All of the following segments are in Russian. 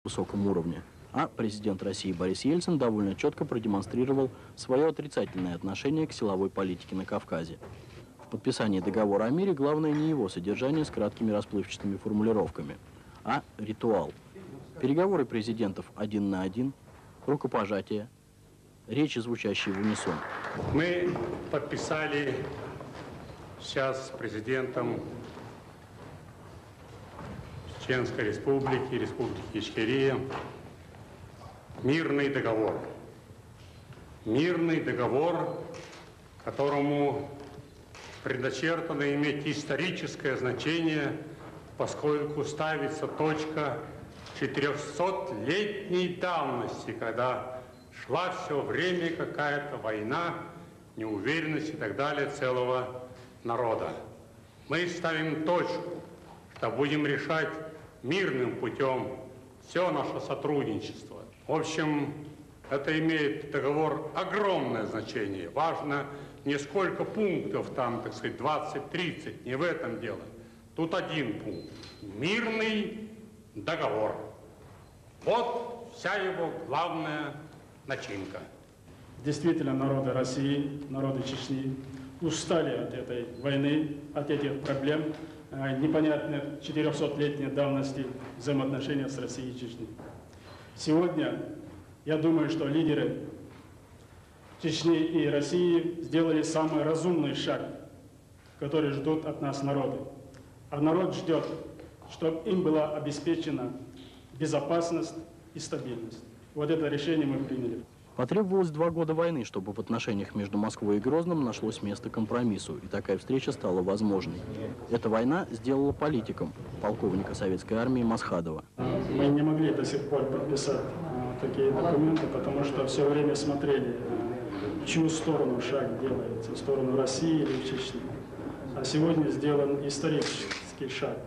высоком уровне. А президент России Борис Ельцин довольно четко продемонстрировал свое отрицательное отношение к силовой политике на Кавказе. В подписании договора о мире главное не его содержание с краткими расплывчатыми формулировками, а ритуал. Переговоры президентов один на один, рукопожатия, речи, звучащие в унисон. Мы подписали сейчас с президентом Чеченской Республики, Республики Ичкерия, мирный договор. Мирный договор, которому предначертано иметь историческое значение, поскольку ставится точка 400-летней давности, когда шла все время какая-то война, неуверенность и так далее целого народа. Мы ставим точку, что будем решать мирным путем все наше сотрудничество. В общем, это имеет договор огромное значение. Важно не сколько пунктов там, так сказать, 20-30, не в этом дело. Тут один пункт. Мирный договор. Вот вся его главная начинка. Действительно, народы России, народы Чечни устали от этой войны, от этих проблем, непонятных 400-летней давности взаимоотношения с Россией и Чечней. Сегодня, я думаю, что лидеры Чечни и России сделали самый разумный шаг, который ждут от нас народы. А народ ждет, чтобы им была обеспечена безопасность и стабильность. Вот это решение мы приняли. Потребовалось 2 года войны, чтобы в отношениях между Москвой и Грозным нашлось место компромиссу, и такая встреча стала возможной. Эта война сделала политиком полковника советской армии Масхадова. Мы не могли до сих пор подписать такие документы, потому что все время смотрели, в чью сторону шаг делается, в сторону России или в Чечни. А сегодня сделан исторический шаг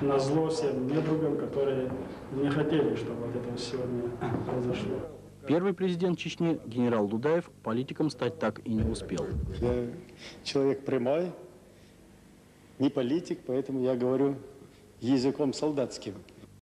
назло всем недругам, которые не хотели, чтобы вот это сегодня произошло. Первый президент Чечни, генерал Дудаев, политиком стать так и не успел. Я человек прямой, не политик, поэтому я говорю языком солдатским.